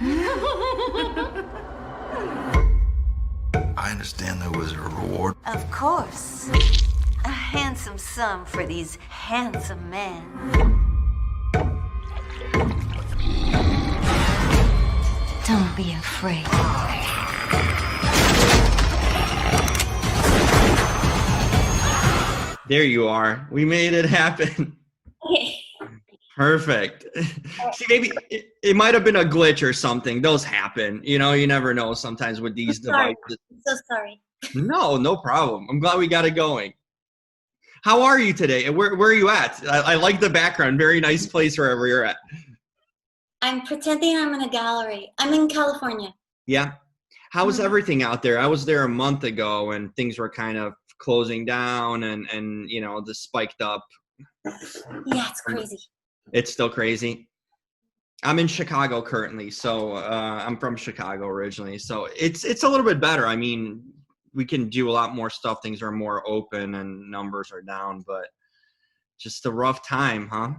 I understand there was a reward. Of course. A handsome sum for these handsome men. Don't be afraid. There you are. We made it happen. Okay. Perfect. See, maybe it might have been a glitch or something. Those happen. You know, you never know sometimes with these Sorry. devices. I'm so sorry. No problem. I'm glad we got it going. How are you today? Where are you at? I like the background. Very nice place wherever you're at. I'm pretending I'm in a gallery. I'm in California. Yeah. How's everything out there? I was there a month ago and things were kind of closing down and you know, the spiked up. Yeah, it's crazy. It's still crazy. I'm in Chicago currently, so I'm from Chicago originally. So it's a little bit better. I mean, we can do a lot more stuff. Things are more open and numbers are down, but just a rough time, huh?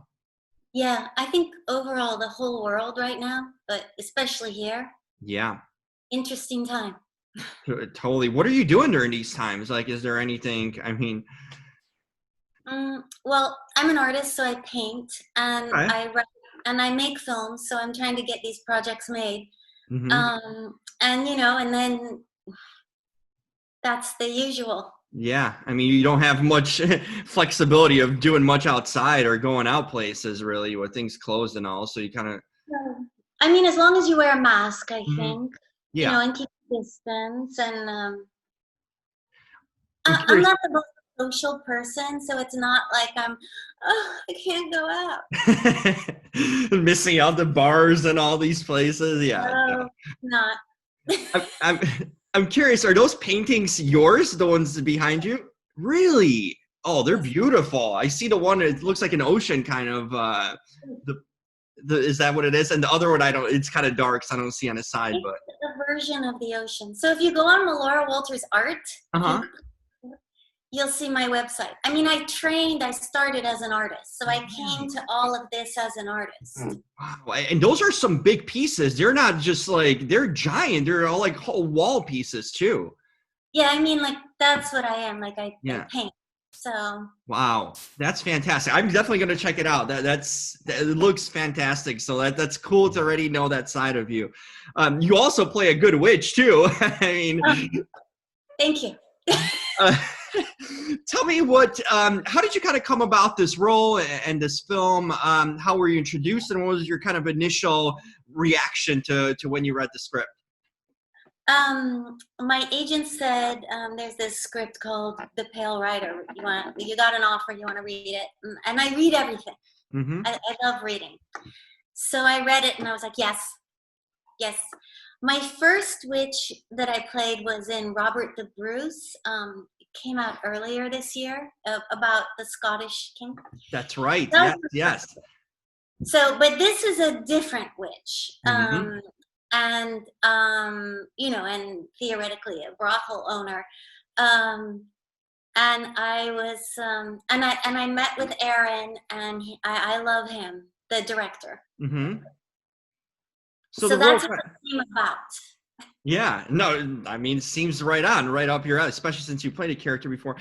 Yeah, I think overall the whole world right now, but especially here, Yeah, interesting time. totally. What are you doing during these times? Like, is there anything, I mean, Well, I'm an artist, so I paint and okay. I write and I make films, so I'm trying to get these projects made. Hmm. And you know, and then that's the usual. Yeah, I mean, you don't have much flexibility of doing much outside or going out places really with things closed and all. So you kind of, I mean, as long as you wear a mask, I Mhm. think, you Yeah. know, and keep distance. And I'm I'm curious. not the most social person, so it's not like oh, I can't go out. Missing out the bars and all these places. Yeah. No, not. I'm I'm curious, are those paintings yours, the ones behind you? Really? Oh, they're beautiful. I see the one, it looks like an ocean kind of the is that what it is? And the other one I don't, it's kind of dark, so I don't see on the side, It's but a version of the ocean. So if you go on Melora Walters art, uh-huh. you'll see my website. I mean, I started as an artist, so I came to all of this as an artist. Wow. And those are some big pieces. They're not just like, they're giant. They're all like whole wall pieces too. Yeah, I mean, like, that's what I am. Like, I Yeah. paint. So, Wow, that's fantastic. I'm definitely going to check it out. It looks fantastic. So that's cool to already know that side of you. You also play a good witch too. I mean, thank you. uh, tell me how did you kind of come about this role and this film? How were you introduced, and what was your kind of initial reaction to when you read the script? My agent said there's this script called The Pale Rider. You got an offer, you want to read it, and I read everything. Mm-hmm. I love reading. So I read it and I was like, yes, yes. My first witch that I played was in Robert the Bruce. It came out earlier this year about the Scottish king. That's right. That Yes. So, but this is a different witch. Mm-hmm. And you know, and theoretically a brothel owner. And I was and I met with Aaron, and I love him, the director. Mm-hmm. So So the role. that's what it came about. Yeah, no, I mean, it seems right on, right up your alley, especially since you played a character before.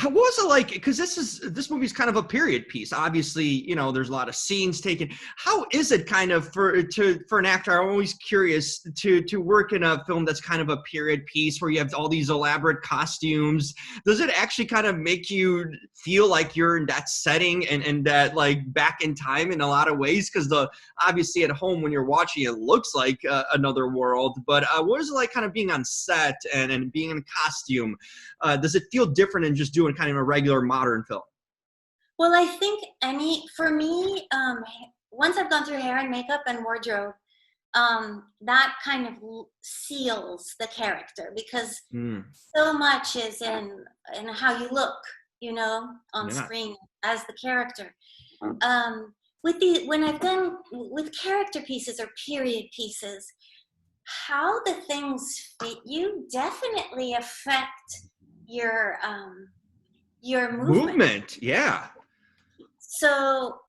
What was it like? Because this movie's kind of a period piece. Obviously, you know, there's a lot of scenes taken. How is it kind of for an actor? I'm always curious to work in a film that's kind of a period piece where you have all these elaborate costumes. Does it actually kind of make you feel like you're in that setting and that like back in time in a lot of ways? Because obviously at home when you're watching it looks like another world, but what is it like kind of being on set and being in costume? Does it feel different than just doing kind of a regular modern film? Well, I think for me, once I've gone through hair and makeup and wardrobe, that kind of seals the character, because so much is in how you look, you know, on screen as the character. When I've done with character pieces or period pieces, how the things fit you definitely affect your movement. Yeah. So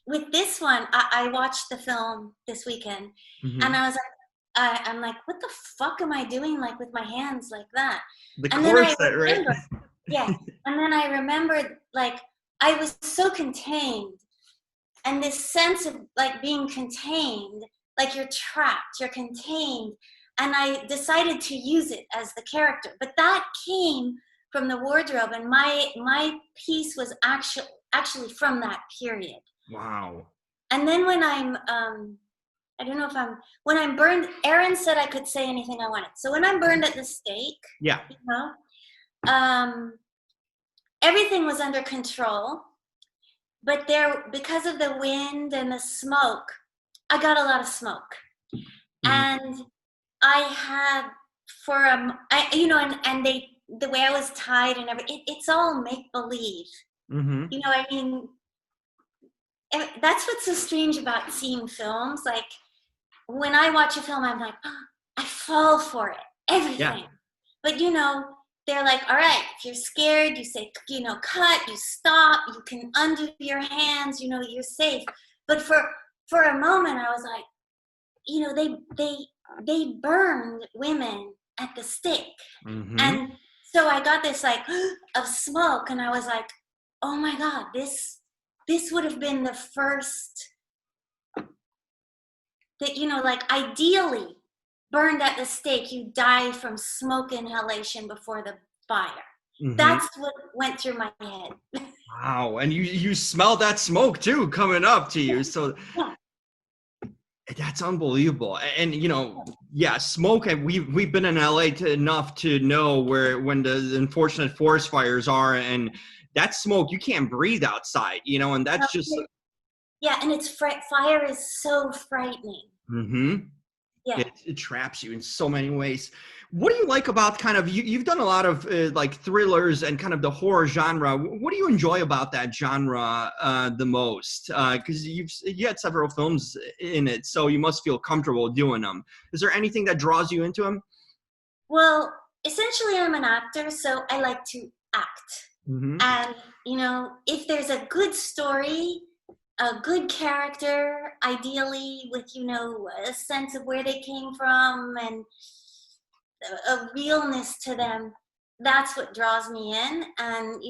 with this one, I watched the film this weekend, and Mhm. I was like, I'm like, what the fuck am I doing like with my hands like that? The And then I corset, right? remembered, yeah, and then I remembered like I was so contained, and this sense of like being contained, like you're trapped, you're contained, and I decided to use it as the character. But that came from the wardrobe, and my piece was actually from that period. Wow. And then when I don't know if when I'm burned, Aaron said I could say anything I wanted. So when I'm burned at the stake, Yeah. you know, um, everything was under control. But because of the wind and the smoke, I got a lot of smoke. Mhm. And I had and the way I was tied and everything, it's all make believe. Mhm. You know, I mean, that's what's so strange about seeing films. Like when I watch a film, I'm like, oh, I fall for it, Yeah. everything. But they're like, all right, if you're scared, you say, cut, you stop, you can undo your hands, you're safe. But for a moment, I was like, they burned women at the stake, Mhm. and so I got this like of smoke, and I was like, oh my god, this would have been the first that like ideally burned at the stake, you die from smoke inhalation before the fire. Mhm. That's what went through my head. Wow. And you smell that smoke too coming up to you. So Yeah. that's unbelievable. And yeah, smoke. And we've been in LA enough to know when the unfortunate forest fires are, and that smoke, you can't breathe outside. And that's just. Yeah, and fire is so frightening. Mhm. Yeah. It traps you in so many ways. What do you like about kind of you've done a lot of like thrillers and kind of the horror genre. What do you enjoy about that genre the most? Because you had several films in it, so you must feel comfortable doing them. Is there anything that draws you into them? Well, essentially, I'm an actor, so I like to act. Mm-hmm. And, if there's a good story, a good character, ideally with, a sense of where they came from and a realness to them, that's what draws me in. And,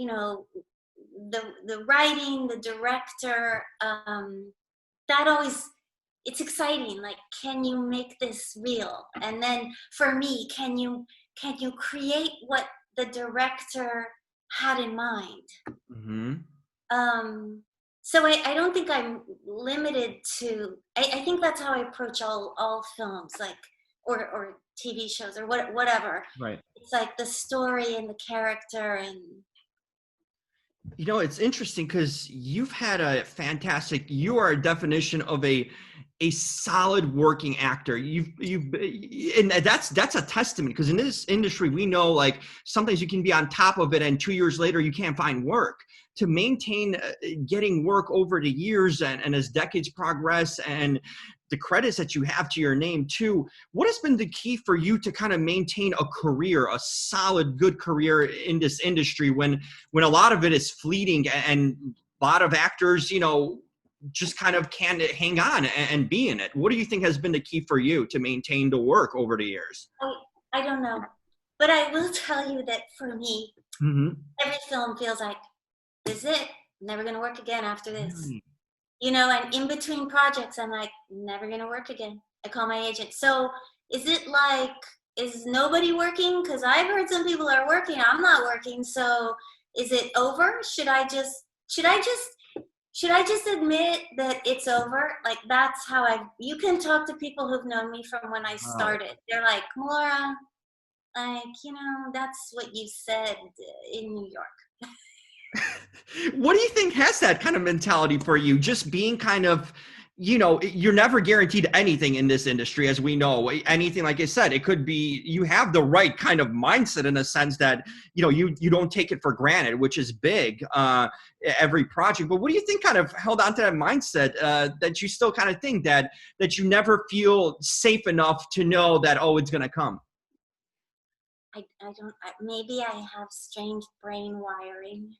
the writing, the director, that always, it's exciting. Like, can you make this real? And then for me, can you create what the director had in mind? Mm-hmm. So I don't think I'm limited to. I think that's how I approach all films, like or TV shows or whatever. Right. It's like the story and the character and. It's interesting because you've had you are a definition of a solid working actor. And that's a testament, because in this industry, we know like sometimes you can be on top of it and 2 years later you can't find work. To maintain getting work over the years and as decades progress, and the credits that you have to your name too, what has been the key for you to kind of maintain a career, a solid, good career in this industry when a lot of it is fleeting and a lot of actors, just kind of can't hang on and be in it? What do you think has been the key for you to maintain the work over the years? I don't know, but I will tell you that for me, Mm-hmm. every film feels like, this is it. Never gonna work again after this. Really? And in between projects, I'm like, never gonna work again. I call my agent. So is nobody working? Because I've heard some people are working. I'm not working. So is it over? Should I just admit that it's over? Like, that's how you can talk to people who've known me from when I Wow. started. They're like, Melora, like, that's what you said in New York. What do you think has that kind of mentality for you? Just being kind of, you're never guaranteed anything in this industry, as we know. Anything, like I said, it could be, you have the right kind of mindset in a sense that, you don't take it for granted, which is big, every project. But what do you think kind of held on to that mindset, that you still kind of think that you never feel safe enough to know that, oh, it's going to come? I don't, maybe I have strange brain wiring.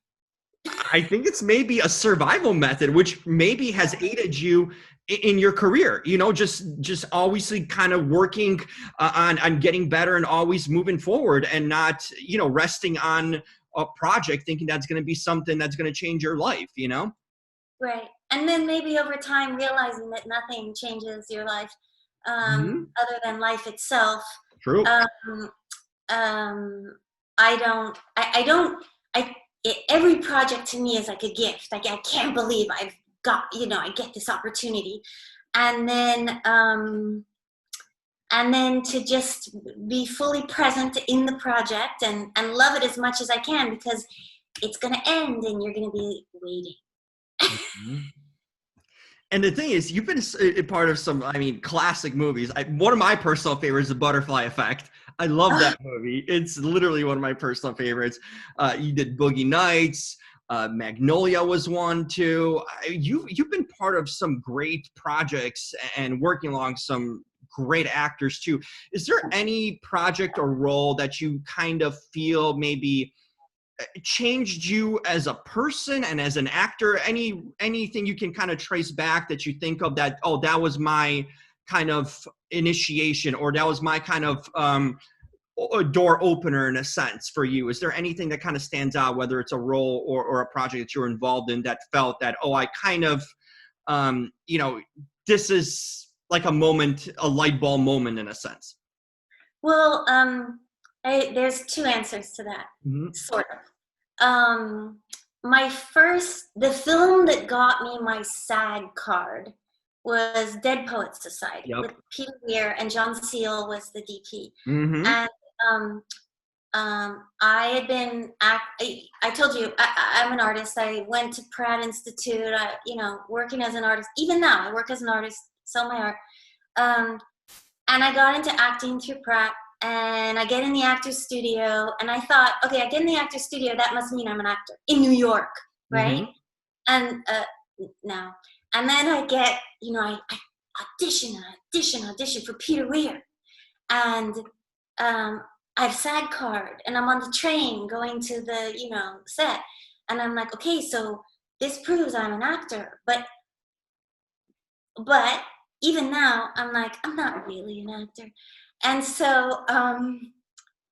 I think it's maybe a survival method, which maybe has aided you in your career. You know, just always kind of working on getting better and always moving forward, and not, you know, resting on a project thinking that's going to be something that's going to change your life. You know. Right. And then maybe over time realizing that nothing changes your life other than life itself. True. Um, I don't, every project to me is like a gift. Like, I can't believe I've got, you know, I get this opportunity. And then to just be fully present in the project and love it as much as I can, because it's going to end and you're going to be waiting. Mm-hmm. And the thing is, you've been a part of some, I mean, classic movies. One of my personal favorites is The Butterfly Effect. I love that movie. It's literally one of my personal favorites. You did Boogie Nights. Magnolia was one too. You've been part of some great projects and working along some great actors too. Is there any project or role that you kind of feel maybe changed you as a person and as an actor? Anything you can kind of trace back that you think of that, oh, that was my kind of initiation, or that was my kind of a door opener in a sense for you? Is there anything that kind of stands out, whether it's a role or a project that you're involved in, that felt that, oh, I kind of you know, this is like a moment, a light bulb moment in a sense? Well, there's two answers to that, sort of. The film that got me my SAG card was Dead Poets Society with Peter Weir, and John Seale was the DP. And I had been, I told you, I'm an artist. I went to Pratt Institute, you know, working as an artist. Even now, I work as an artist, sell my art. And I got into acting through Pratt. And I get in the actor's studio, and I thought, okay, I get in the actor's studio, that must mean I'm an actor in New York, right? And no. And then I get, you know, I audition for Peter Weir. And I have SAG card, and I'm on the train going to the, you know, set. And I'm like, okay, so this proves I'm an actor. But even now, I'm like, I'm not really an actor. And so,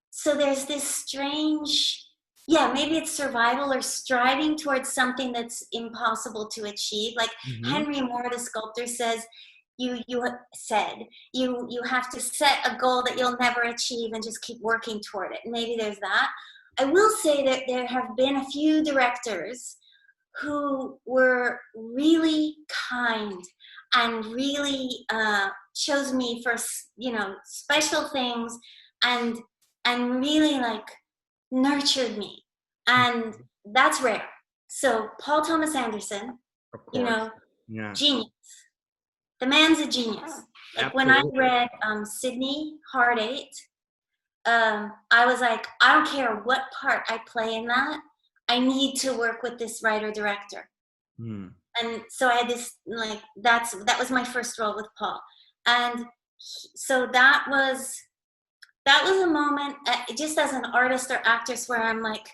so there's this strange, maybe it's survival or striving towards something that's impossible to achieve. Like Henry Moore, the sculptor, says, you have to set a goal that you'll never achieve and just keep working toward it. Maybe there's that. I will say that there have been a few directors who were really kind and really chose me for, you know, special things, and really like nurtured me, and that's rare. So Paul Thomas Anderson, you know, genius. The man's a genius. Like when I read Sydney Hard 8, I was like, I don't care what part I play in that, I need to work with this writer director. And so I had this, like, that was my first role with Paul. And so that was a moment, just as an artist or actress, where I'm like,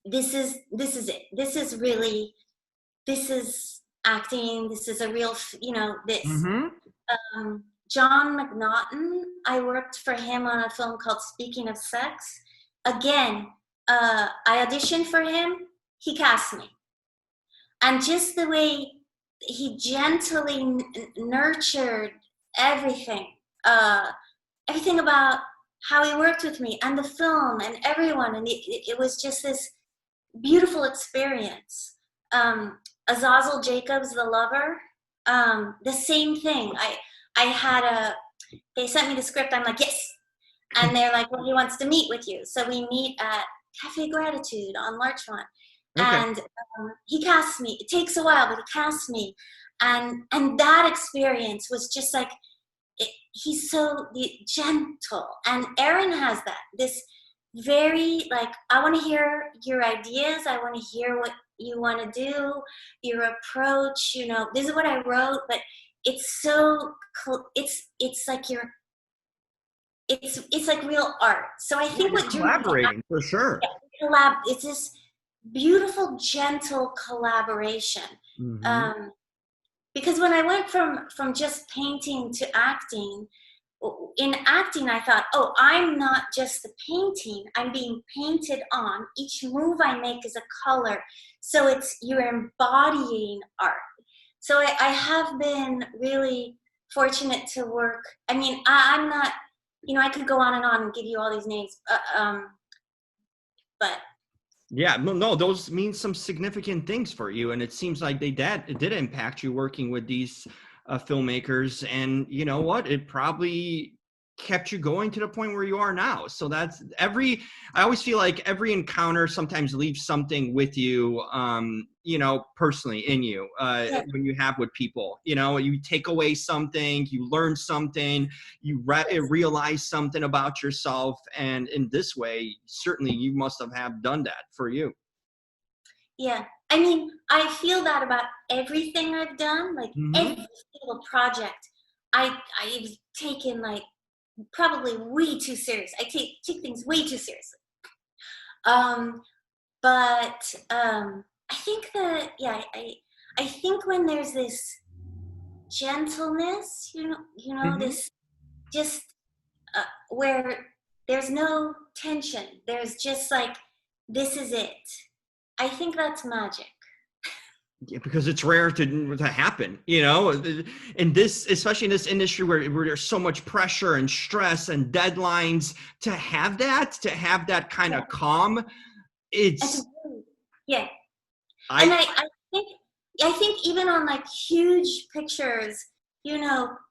this is it. This is acting. This is a real, you know, this. John McNaughton, I worked for him on a film called Speaking of Sex. Again, I auditioned for him. He cast me. And just the way he gently nurtured everything about how he worked with me and the film and everyone. And it was just this beautiful experience. Azazel Jacobs, the lover, the same thing. They sent me the script. I'm like, yes. And they're like, well, he wants to meet with you. So we meet at Cafe Gratitude on Larchmont. And he casts me. It takes a while, but he casts me. And that experience was just like, he's so gentle. And Aaron has that, this very, like, I want to hear your ideas. I want to hear what you want to do, your approach, you know, this is what I wrote, but it's so, it's like it's like real art. So I think what collaborating for sure. It's this beautiful, gentle collaboration. Mm-hmm. Because when I went from just painting to acting, in acting I thought, oh, I'm not just the painting, I'm being painted on. Each move I make is a color, so it's, you're embodying art. So I have been really fortunate to work. I mean, I'm not, I could go on and give you all these names, but Yeah, no, those mean some significant things for you, and it seems like it did impact you working with these filmmakers, and you know what? It probably kept you going to the point where you are now. So I always feel like every encounter sometimes leaves something with you, personally in you, yeah, when you have with people. You take away something, you learn something, you realize something about yourself, and in this way, certainly you must have done that for you. yeah. I mean, I feel that about everything I've done, like Hmm. every single project I've taken, like, probably way too serious. I take things way too seriously. Um, but I think that, yeah, I think when there's this gentleness, Hmm. this just where there's no tension, there's just like, this is it. I think that's magic. Yeah, because it's rare to happen, in this, especially in this industry where there's so much pressure and stress and deadlines, to have that kind Yeah, of calm. and to It's really, yeah. And I think I think even on like huge pictures,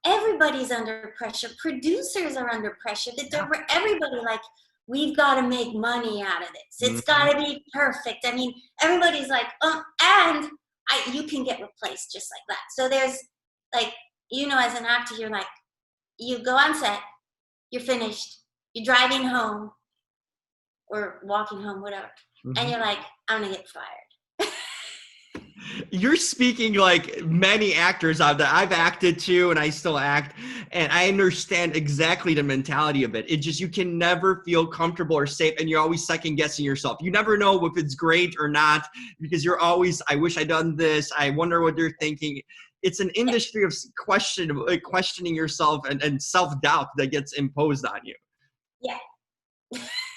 everybody's under pressure. Producers are under pressure. Yeah. Everybody, like, we've got to make money out of this. It's got Mhm. to be perfect. I mean, everybody's like, and you can get replaced just like that. So there's like, as an actor, you're like, you go on set, you're finished, you're driving home or walking home, whatever, and Mhm. you're like, I'm gonna get fired. You're speaking like many actors out there. I've acted too, and I still act, and I understand exactly the mentality of it. It just, you can never feel comfortable or safe, and you're always second guessing yourself. You never know if it's great or not, because you're always, I wish I'd done this. I wonder what they're thinking. It's an industry of questioning yourself, and self-doubt that gets imposed on you. Yeah.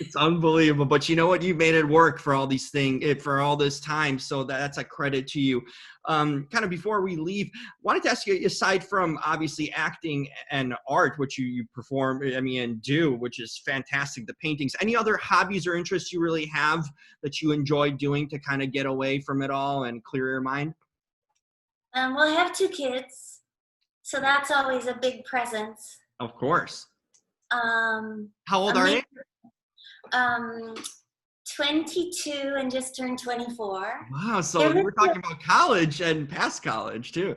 It's unbelievable, but you know what? You made it work for all these things, for all this time. So that's a credit to you. Kind of before we leave, wanted to ask you, aside from obviously acting and art, which you perform, I mean, and do, which is fantastic, the paintings, any other hobbies or interests you really have that you enjoy doing to kind of get away from it all and clear your mind? Well, I have two kids, so that's always a big presence. Of course. Um, How old a are they? mix, um, 22 and just turned 24. Wow. They're So living we're talking about college and past college too.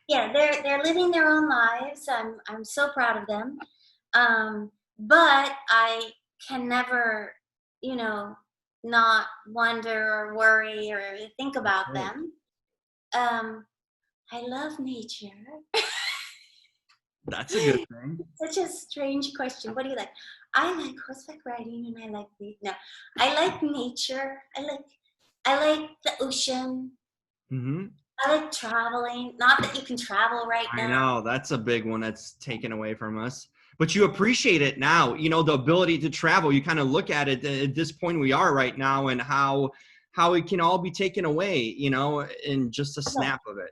yeah, they're living their own lives. I'm so proud of them. But I can never, you know, not wonder or worry or think Of about course. them. Um, I love nature. That's a good thing. Such a strange question. What do you like? I like horseback riding and I like no. I like nature. I like the ocean. Hmm. I like traveling. Not that you can travel right I now. know that's a big one that's taken away from us. But you appreciate it now, the ability to travel. You kind of look at it at this point we are right now, and how it can all be taken away, in just a Yeah. snap of it.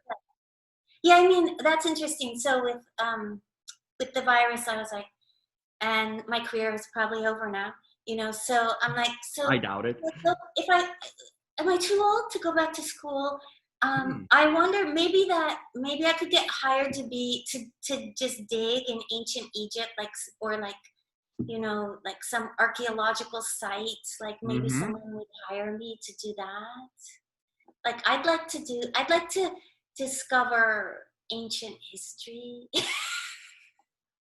Yeah, I mean that's interesting. So with the virus, I was like, and my career is probably over now. So I'm like, I so doubt it. if I am I too old to go back to school? Hmm. I wonder maybe I could get hired to just dig in ancient Egypt, like, or like, like some archaeological sites. Like maybe Hmm. someone would hire me to do that. Like I'd like to discover ancient history.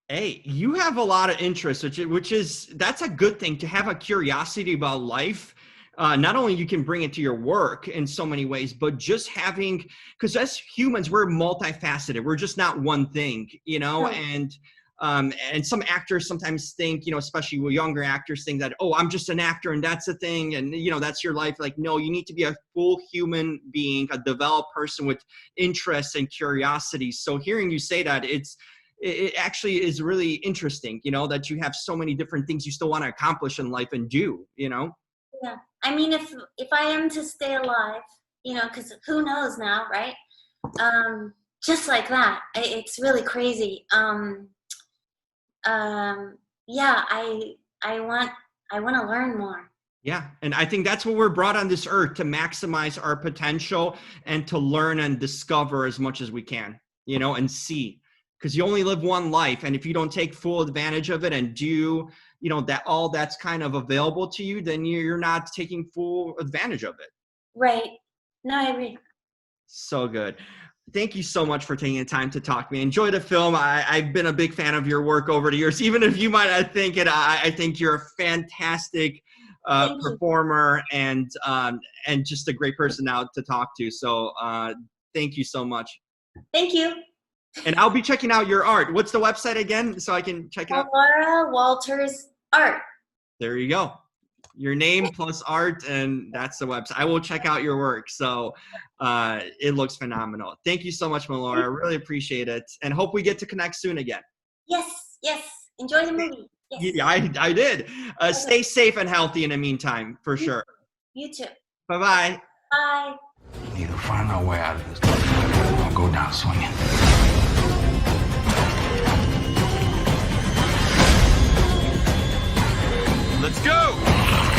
Hey, you have a lot of interest, which is that's a good thing, to have a curiosity about life. Not only you can bring it to your work in so many ways, but just because as humans, we're multifaceted. We're just not one thing, Right. and And some actors sometimes think, especially with younger actors, think that, oh, I'm just an actor and that's the thing. And, that's your life. Like, no, you need to be a full human being, a developed person with interests and curiosity. So hearing you say that, it actually is really interesting, that you have so many different things you still want to accomplish in life and do, Yeah. I mean, if I am to stay alive, because who knows now, right? Just like that, it's really crazy. Yeah, I want to learn more. Yeah. And I think that's what we're brought on this earth, to maximize our potential and to learn and discover as much as we can, and see, because you only live one life. And if you don't take full advantage of it and do, that all that's kind of available to you, then you're not taking full advantage of it. Right. No, I agree. So good. Thank you so much for taking the time to talk to me. Enjoy the film. I've been a big fan of your work over the years. Even if you might not think it, I think you're a fantastic performer and just a great person now to talk to. So thank you so much. Thank you. And I'll be checking out your art. What's the website again, so I can check it out? Melora Walters Art. There you go. Your name plus art, and that's the website. I will check out your work. So it looks phenomenal. Thank you so much, Melora. I really appreciate it, and hope we get to connect soon again. Yes. Enjoy the movie. Yes. Yeah, I did. Stay safe and healthy in the meantime, for sure. You too. Bye-bye. Bye. We need to find our way out of this. Don't go down swinging. Let's go!